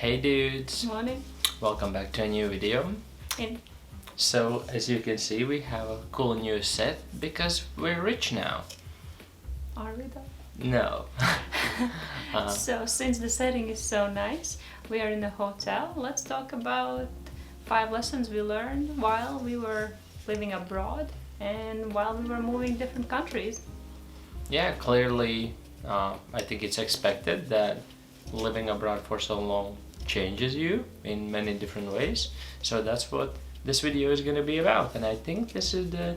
Hey dudes, Morning. welcome back to a new video. And So as you can see, we have a cool new set because we're rich now. are we though? No. So since the setting is so nice, we are in a hotel. Let's talk about 5 lessons we learned while we were living abroad and while we were moving different countries. Yeah, clearly I think it's expected that living abroad for so long changes you in many different ways. So that's what this video is going to be about. And I think this is the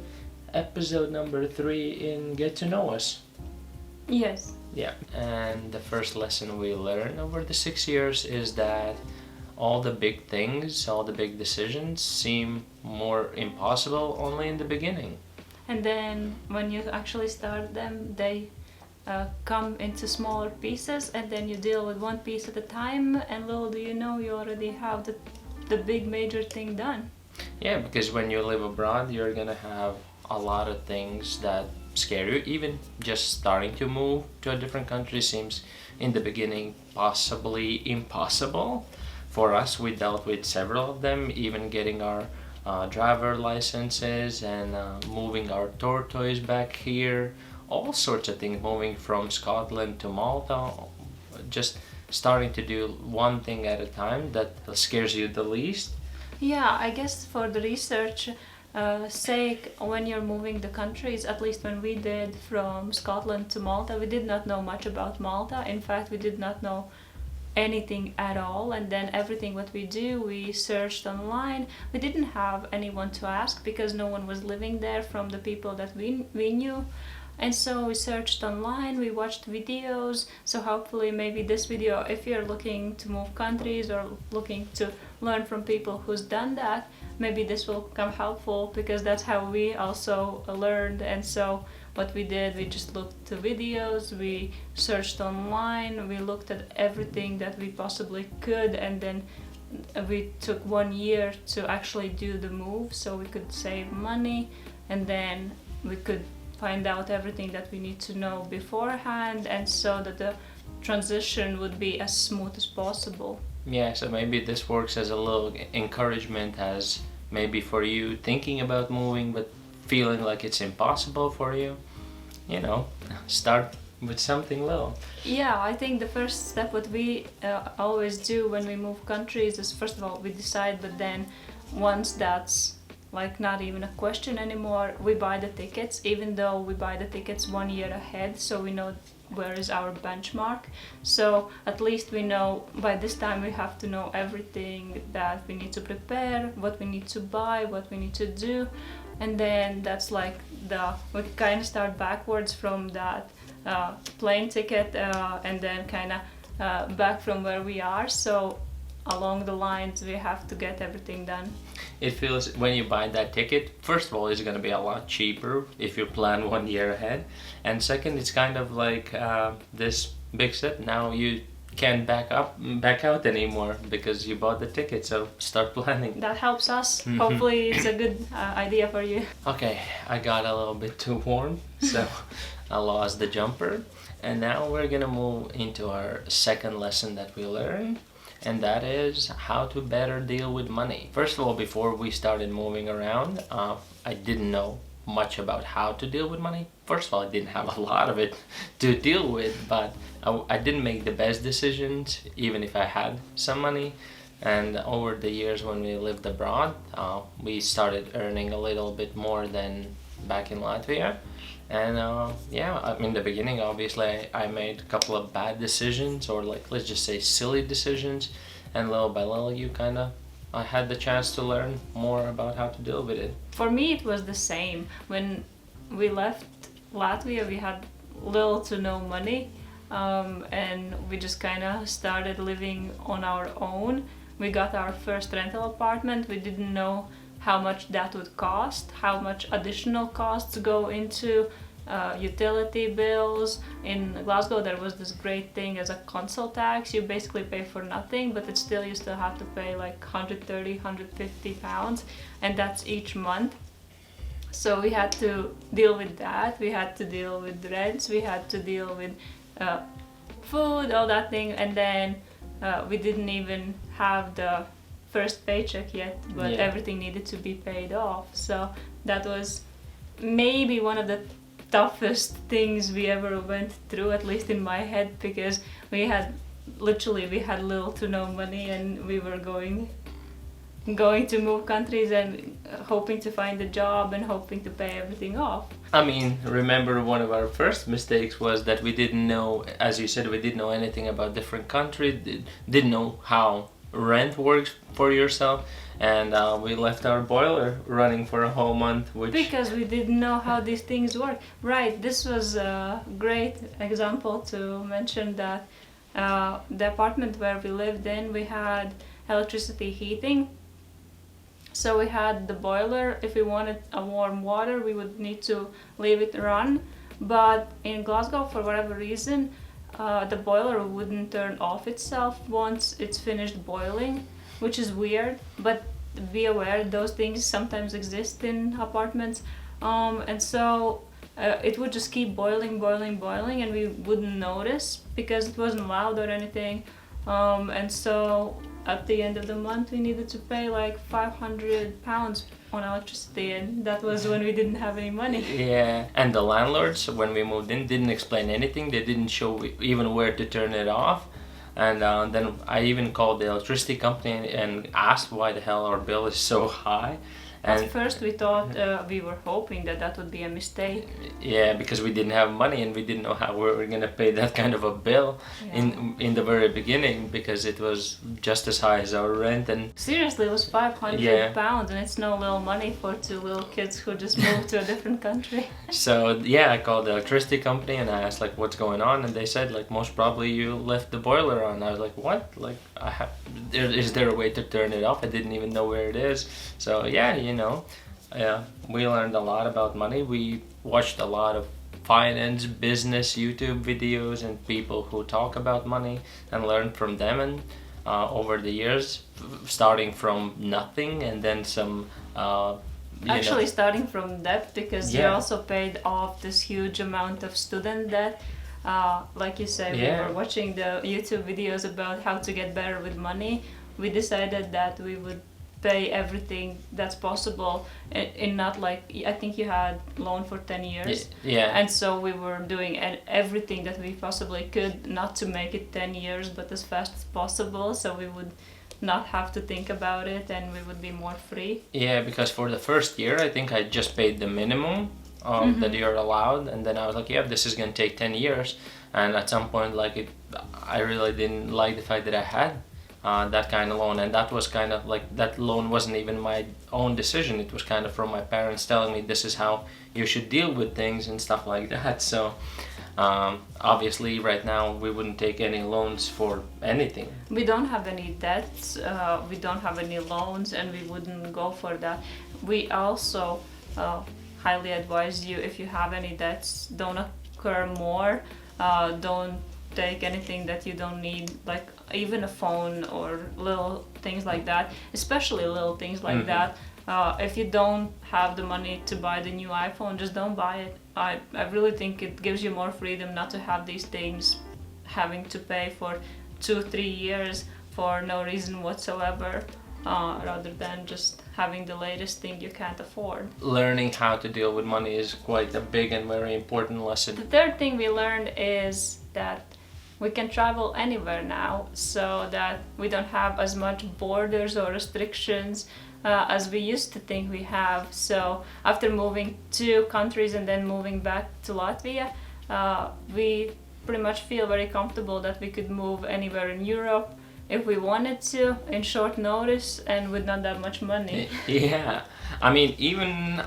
episode number 3 in Get to Know Us. Yes. Yeah, and the first lesson we learned over the 6 years is that all the big things, all the big decisions seem more impossible only in the beginning. And then when you actually start them, they come into smaller pieces, and then you deal with one piece at a time, and little do you know, you already have the big major thing done. Yeah, because when you live abroad, you're gonna have a lot of things that scare you. Even just starting to move to a different country seems in the beginning possibly impossible. For us, we dealt with several of them, even getting our driver licenses and moving our tortoise back here, all sorts of things, moving from Scotland to Malta, just starting to do one thing at a time that scares you the least. Yeah, I guess for the research sake, when you're moving the countries, at least when we did from Scotland to Malta, we did not know much about Malta. In fact, we did not know anything at all, and then everything what we do, we searched online. We didn't have anyone to ask because no one was living there from the people that we knew. And so we searched online, we watched videos, so hopefully maybe this video, if you're looking to move countries or looking to learn from people who's done that, maybe this will come helpful because that's how we also learned. And so what we did, we just looked to videos, we searched online, we looked at everything that we possibly could, and then we took 1 year to actually do the move so we could save money, and then we could find out everything that we need to know beforehand, and so that the transition would be as smooth as possible. Yeah, so maybe this works as a little encouragement, as maybe for you thinking about moving but feeling like it's impossible for you, start with something little. Yeah, I think the first step what we always do when we move countries is, first of all, we decide, but then once that's like not even a question anymore, we buy the tickets, even though we buy the tickets 1 year ahead, so we know where is our benchmark. So at least we know by this time we have to know everything that we need to prepare, what we need to buy, what we need to do, and then that's like we kind of start backwards from that plane ticket, and then kind of back from where we are. So along the lines we have to get everything done. It feels, when you buy that ticket, first of all, it's going to be a lot cheaper if you plan 1 year ahead, and second, it's kind of like this big step. Now you can't back out anymore because you bought the ticket, so start planning. That helps us. Hopefully it's a good idea for you. Okay, I got a little bit too warm, so I lost the jumper, and now we're gonna move into our second lesson that we learned, and that is how to better deal with money. First of all, before we started moving around, I didn't know much about how to deal with money. First of all, I didn't have a lot of it to deal with, but I didn't make the best decisions even if I had some money. And over the years when we lived abroad, we started earning a little bit more than back in Latvia. And in the beginning, obviously, I made a couple of bad decisions, or like, let's just say silly decisions. And little by little, I had the chance to learn more about how to deal with it. For me it was the same. When we left Latvia, we had little to no money, and we just kind of started living on our own. We got our first rental apartment. We didn't know how much that would cost, how much additional costs go into utility bills. In Glasgow there was this great thing as a council tax. You basically pay for nothing, but it's still, you still have to pay like 130, 150 pounds, and that's each month. So we had to deal with that. We had to deal with rents, we had to deal with food, all that thing, and then we didn't even have the first paycheck yet, but Yeah. everything needed to be paid off. So that was maybe one of the toughest things we ever went through, at least in my head, because we had little to no money, and we were going to move countries and hoping to find a job and hoping to pay everything off. I mean, remember one of our first mistakes was that we didn't know, as you said, we didn't know anything about different countries, didn't know how rent works for yourself, and we left our boiler running for a whole month, which... Because we didn't know how these things work. Right, this was a great example to mention that the apartment where we lived in, we had electricity heating. So we had the boiler. If we wanted a warm water, we would need to leave it run. But in Glasgow, for whatever reason, the boiler wouldn't turn off itself once it's finished boiling, which is weird. But be aware, those things sometimes exist in apartments. And so it would just keep boiling, and we wouldn't notice because it wasn't loud or anything. And so at the end of the month, we needed to pay like £500 on electricity, and that was when we didn't have any money. Yeah, and the landlords, when we moved in, didn't explain anything. They didn't show even where to turn it off. And then I even called the electricity company and asked why the hell our bill is so high. And At first we thought, we were hoping that would be a mistake. yeah, because we didn't have money and we didn't know how we were gonna pay that kind of a bill in the very beginning, because it was just as high as our rent. And Seriously, it was £500, Yeah. and it's no little money for two little kids who just moved to a different country. so yeah, I called the electricity company and I asked like what's going on, and they said like most probably you left the boiler on. I was like, what? Like is there a way to turn it off? I didn't even know where it is. So yeah, we learned a lot about money. We watched a lot of finance, business YouTube videos and people who talk about money and learned from them. And over the years, starting from nothing and then some Actually, starting from debt, because you Yeah. also paid off this huge amount of student debt. Like you said, Yeah. we were watching the YouTube videos about how to get better with money. We decided that we would pay everything that's possible in not like, I think you had loan for 10 years. Yeah. And so we were doing everything that we possibly could, not to make it 10 years, but as fast as possible, so we would not have to think about it and we would be more free. Yeah, because for the first year, I think I just paid the minimum that you're allowed, and then I was like, yeah, this is gonna take 10 years. And at some point, I really didn't like the fact that I had that kind of loan, and that was kind of like, that loan wasn't even my own decision. It was kind of from my parents telling me this is how you should deal with things and stuff like that. So obviously right now we wouldn't take any loans for anything. We don't have any debts, we don't have any loans, and we wouldn't go for that. We also highly advise you, if you have any debts, don't incur more. Don't take anything that you don't need, like even a phone or little things like that, especially little things like that. If you don't have the money to buy the new iPhone, just don't buy it. I really think it gives you more freedom not to have these things having to pay for 2-3 years for no reason whatsoever, rather than just having the latest thing you can't afford. Learning how to deal with money is quite a big and very important lesson. The third thing we learned is that we can travel anywhere now, so that we don't have as much borders or restrictions as we used to think we have. So after moving 2 countries and then moving back to Latvia, we pretty much feel very comfortable that we could move anywhere in Europe if we wanted to, in short notice and with not that much money. Yeah, I mean, even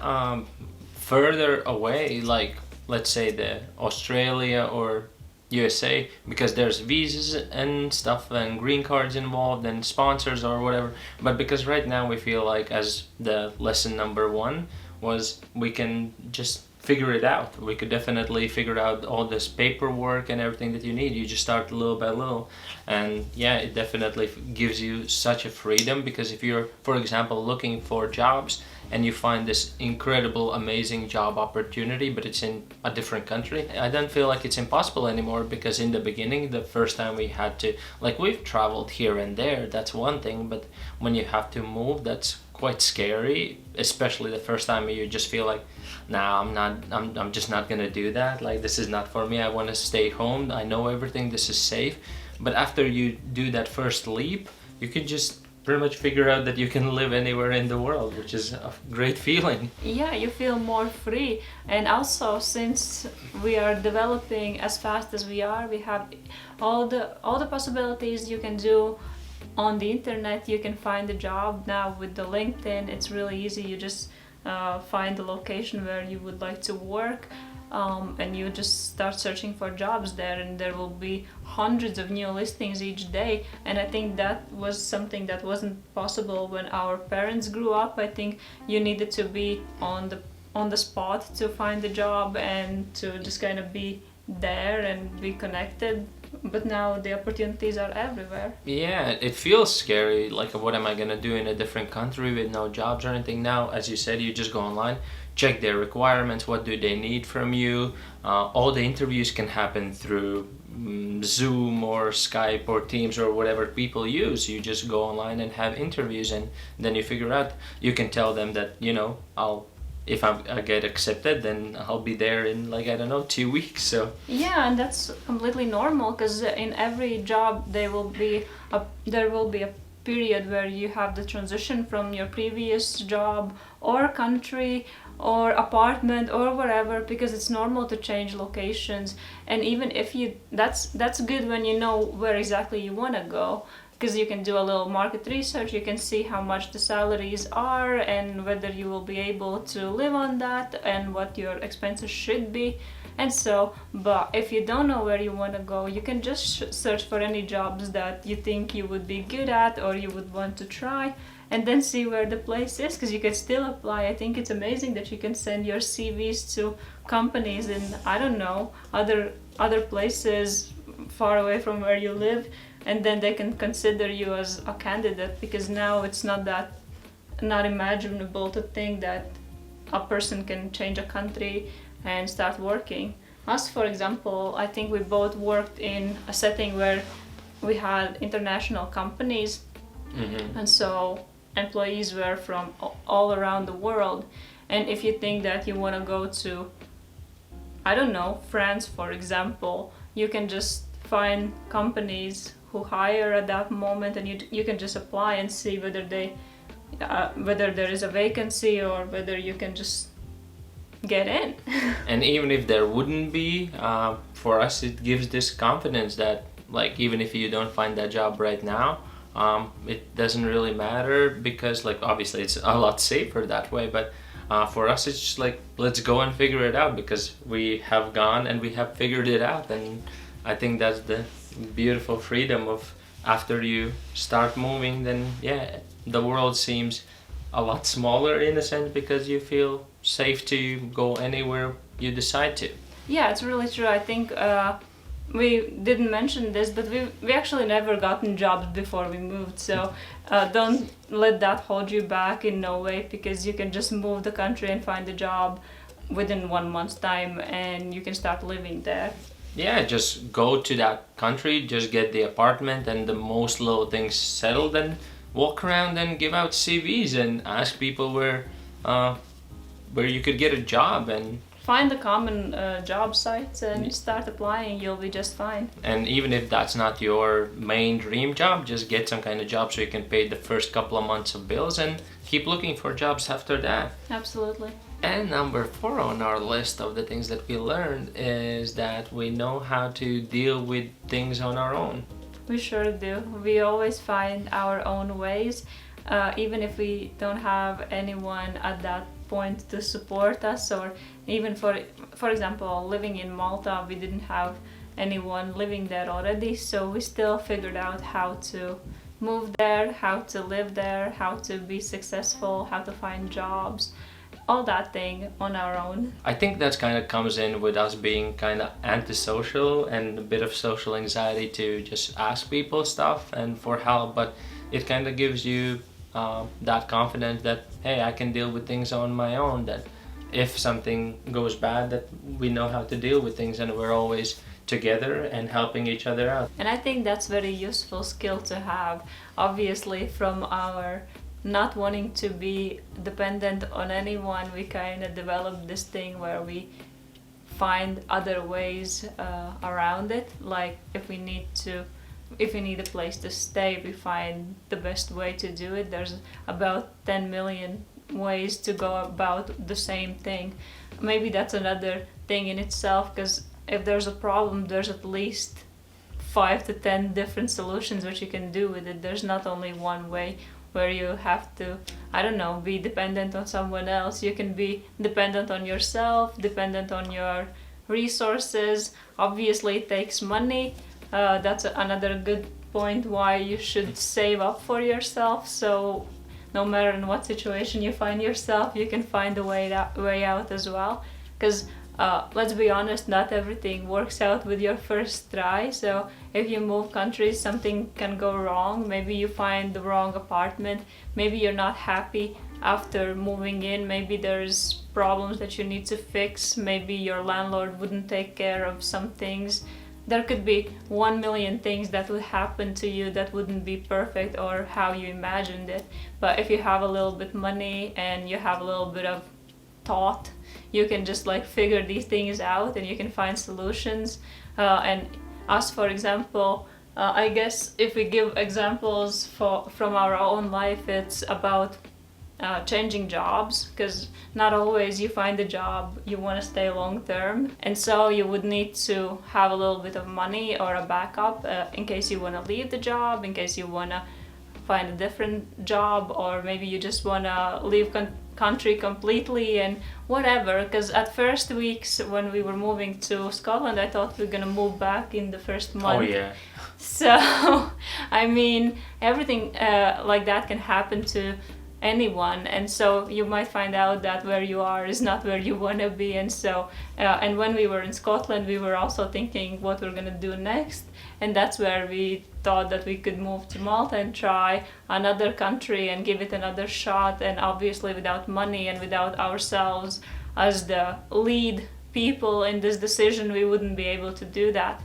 further away, like let's say the Australia or USA, because there's visas and stuff and green cards involved and sponsors or whatever. But because right now we feel like, as the lesson number 1 was, we can just figure it out. We could definitely figure out all this paperwork and everything that you need. You just start little by little, and yeah, it definitely gives you such a freedom, because if you're, for example, looking for jobs and you find this incredible, amazing job opportunity, but it's in a different country, I don't feel like it's impossible anymore, because in the beginning, the first time we had to, like, we've traveled here and there, that's one thing, but when you have to move, that's quite scary, especially the first time. You just feel like, nah, I'm just not gonna do that. Like, this is not for me. I want to stay home. I know everything. This is safe. But after you do that first leap, you can just pretty much figure out that you can live anywhere in the world, which is a great feeling. Yeah, you feel more free. And also, since we are developing as fast as we are, we have all the possibilities you can do on the internet. You can find a job now with the LinkedIn. It's really easy. You just find the location where you would like to work, and you just start searching for jobs there, and there will be hundreds of new listings each day. And I think that was something that wasn't possible when our parents grew up. I think you needed to be on the spot to find a job and to just kind of be there and be connected. But now the opportunities are everywhere. Yeah, it feels scary. Like, what am I gonna do in a different country with no jobs or anything? Now, as you said, you just go online, check their requirements, what do they need from you. All the interviews can happen through Zoom or Skype or Teams or whatever people use. You just go online and have interviews, and then you figure out. You can tell them that, if I get accepted, then I'll be there in, like, I don't know, 2 weeks. So Yeah, and that's completely normal, because in every job there will be a period where you have the transition from your previous job or country or apartment or whatever, because it's normal to change locations. And even if that's good when you know where exactly you want to go, because you can do a little market research, you can see how much the salaries are and whether you will be able to live on that and what your expenses should be. And so, but if you don't know where you want to go, you can just search for any jobs that you think you would be good at or you would want to try, and then see where the place is, because you can still apply. I think it's amazing that you can send your CVs to companies in, I don't know, other places far away from where you live, and then they can consider you as a candidate, because now it's not imaginable to think that a person can change a country and start working. Us, for example, I think we both worked in a setting where we had international companies, and so employees were from all around the world. And if you think that you want to go to, I don't know, France, for example, you can just find companies who hire at that moment, and you can just apply and see whether there is a vacancy or whether you can just get in. And even if there wouldn't be, for us it gives this confidence that, like, even if you don't find that job right now, it doesn't really matter, because, like, obviously it's a lot safer that way, but for us it's just like, let's go and figure it out, because we have gone and we have figured it out. And I think that's the beautiful freedom of, after you start moving, then yeah, the world seems a lot smaller in a sense, because you feel safe to go anywhere you decide to. Yeah, it's really true. I think we didn't mention this, but we actually never gotten jobs before we moved, so don't let that hold you back in no way, because you can just move the country and find a job within 1 month's time, and you can start living there. Yeah, just go to that country, just get the apartment and the most little things settled, and walk around and give out CVs and ask people where you could get a job, and find the common job sites and start applying. You'll be just fine. And even if that's not your main dream job, just get some kind of job so you can pay the first couple of months of bills and keep looking for jobs after that. Absolutely. And number 4 on our list of the things that we learned is that we know how to deal with things on our own. We sure do. We always find our own ways, even if we don't have anyone at that point to support us. Or even for example, living in Malta, we didn't have anyone living there already, so we still figured out how to move there, how to live there, how to be successful, how to find jobs. all that thing on our own. I think that's kind of comes in with us being kind of antisocial and a bit of social anxiety to just ask people stuff and for help, but it kind of gives you that confidence that, hey, I can deal with things on my own, that if something goes bad, that we know how to deal with things and we're always together and helping each other out. And I think that's very useful skill to have. Obviously, from our not wanting to be dependent on anyone, we kind of developed this thing where we find other ways around it. Like if we need a place to stay, we find the best way to do it. There's about 10 million ways to go about the same thing. Maybe that's another thing in itself, because if there's a problem, there's at least 5 to 10 different solutions which you can do with it. There's not only one way where you have to, I don't know, be dependent on someone else. You can be dependent on yourself, dependent on your resources. Obviously it takes money. That's another good point why you should save up for yourself. So no matter in what situation you find yourself, you can find a way out as well. Because let's be honest, not everything works out with your first try. So if you move countries, something can go wrong. Maybe you find the wrong apartment. Maybe you're not happy after moving in. Maybe there's problems that you need to fix. Maybe your landlord wouldn't take care of some things. There could be 1 million things that would happen to you that wouldn't be perfect or how you imagined it. But if you have a little bit money and you have a little bit of thought, you can just like figure these things out and you can find solutions. And us, for example, I guess if we give examples from our own life, it's about changing jobs, because not always you find a job you want to stay long term, and so you would need to have a little bit of money or a backup in case you want to leave the job, in case you want to find a different job, or maybe you just want to leave country completely and whatever. Because at first weeks when we were moving to Scotland, I thought we were gonna move back in the first month. Oh yeah. So I mean, everything like that can happen to anyone, and so you might find out that where you are is not where you want to be. And so and when we were in Scotland, we were also thinking what we're gonna do next, and that's where we thought that we could move to Malta and try another country and give it another shot. And obviously without money and without ourselves as the lead people in this decision, we wouldn't be able to do that.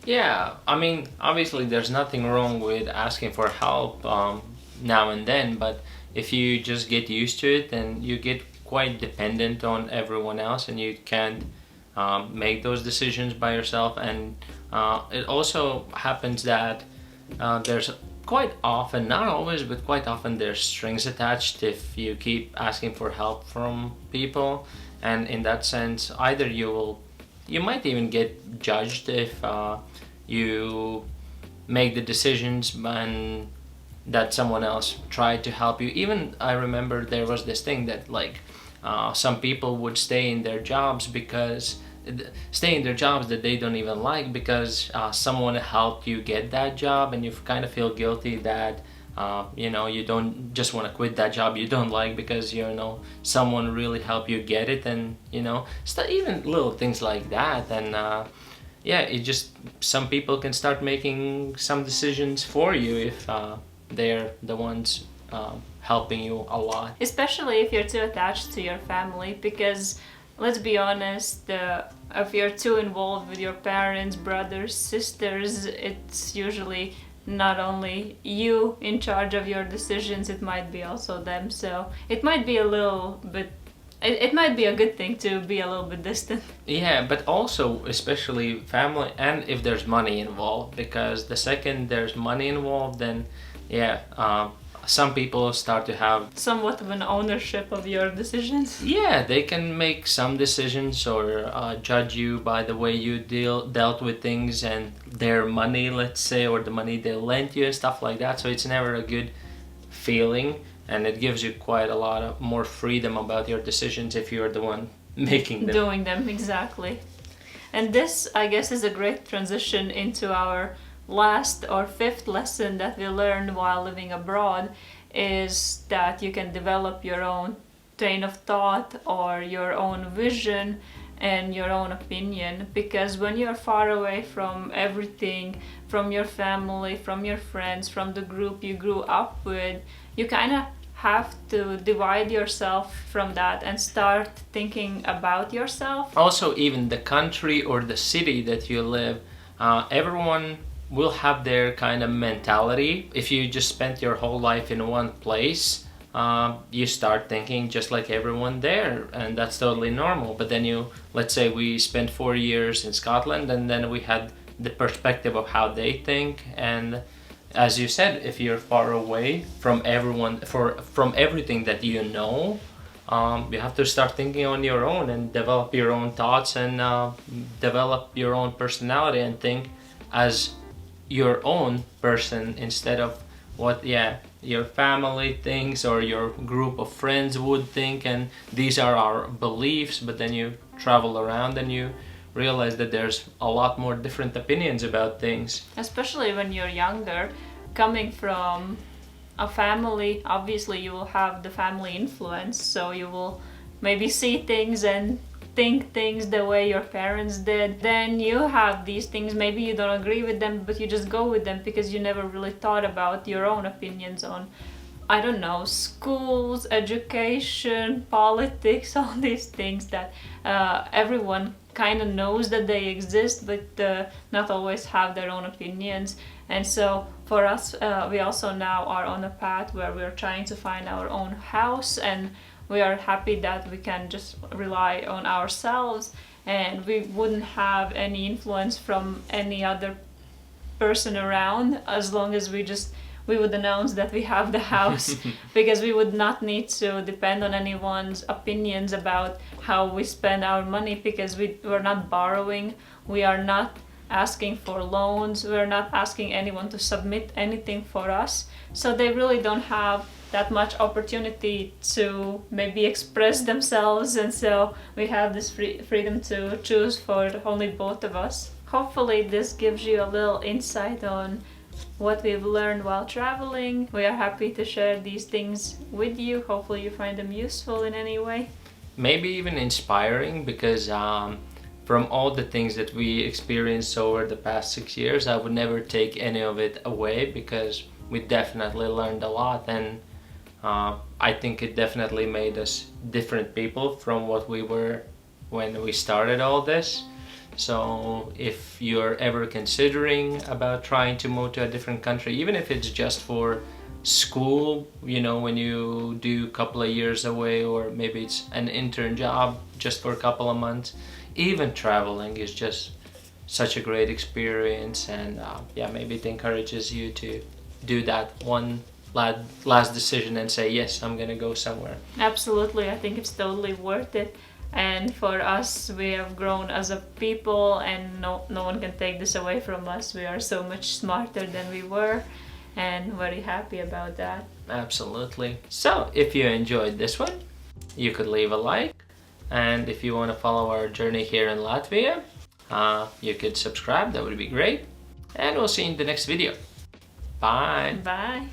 Yeah, I mean, obviously there's nothing wrong with asking for help now and then, but if you just get used to it, then you get quite dependent on everyone else and you can't make those decisions by yourself. And it also happens that there's quite often, not always, but quite often there's strings attached if you keep asking for help from people. And in that sense, either you might even get judged if you make the decisions and that someone else tried to help you. Even I remember there was this thing that like some people would stay in their jobs that they don't even like because someone helped you get that job, and you kind of feel guilty that you don't just want to quit that job you don't like because someone really helped you get it. And even little things like that. And it just, some people can start making some decisions for you if they're the ones helping you a lot. Especially if you're too attached to your family, because let's be honest, if you're too involved with your parents, brothers, sisters, it's usually not only you in charge of your decisions, it might be also them. So it might be a little bit, it might be a good thing to be a little bit distant. Yeah, but also especially family, and if there's money involved, because the second there's money involved, then some people start to have somewhat of an ownership of your decisions. Yeah, they can make some decisions or judge you by the way you dealt with things and their money, let's say, or the money they lent you and stuff like that. So it's never a good feeling, and it gives you quite a lot of more freedom about your decisions if you're the one making them. Doing them, exactly. And this, I guess, is a great transition into our last or fifth lesson that we learned while living abroad, is that you can develop your own train of thought or your own vision and your own opinion, because when you're far away from everything, from your family, from your friends, from the group you grew up with, you kind of have to divide yourself from that and start thinking about yourself. Also, even the country or the city that you live, everyone will have their kind of mentality. If you just spent your whole life in one place, you start thinking just like everyone there, and that's totally normal. But then let's say we spent 4 years in Scotland, and then we had the perspective of how they think. And as you said, if you're far away from everyone, from everything that you know, you have to start thinking on your own and develop your own thoughts and develop your own personality and think as your own person instead of what your family thinks or your group of friends would think, and these are our beliefs. But then you travel around and you realize that there's a lot more different opinions about things. Especially when you're younger, coming from a family, obviously you will have the family influence, so you will maybe see things and think things the way your parents did. Then you have these things, maybe you don't agree with them, but you just go with them because you never really thought about your own opinions on, I don't know, schools, education, politics, all these things that everyone kind of knows that they exist, but not always have their own opinions. And so for us, we also now are on a path where we're trying to find our own house, and we are happy that we can just rely on ourselves and we wouldn't have any influence from any other person around, as long as we would announce that we have the house, because we would not need to depend on anyone's opinions about how we spend our money, because we're not borrowing, we are not asking for loans, we're not asking anyone to submit anything for us, so they really don't have that much opportunity to maybe express themselves, and so we have this freedom to choose for only both of us. Hopefully this gives you a little insight on what we've learned while traveling. We are happy to share these things with you. Hopefully you find them useful in any way. Maybe even inspiring, because from all the things that we experienced over the past 6 years, I would never take any of it away, because we definitely learned a lot, and I think it definitely made us different people from what we were when we started all this. So if you're ever considering about trying to move to a different country, even if it's just for school, when you do a couple of years away, or maybe it's an intern job just for a couple of months, even traveling is just such a great experience. And maybe it encourages you to do that one last decision and say, yes, I'm gonna go somewhere. Absolutely, I think it's totally worth it. And for us, we have grown as a people, and no one can take this away from us. We are so much smarter than we were, and very happy about that. Absolutely. So if you enjoyed this one, you could leave a like, and if you want to follow our journey here in Latvia, you could subscribe. That would be great, and we'll see you in the next video. Bye. Bye.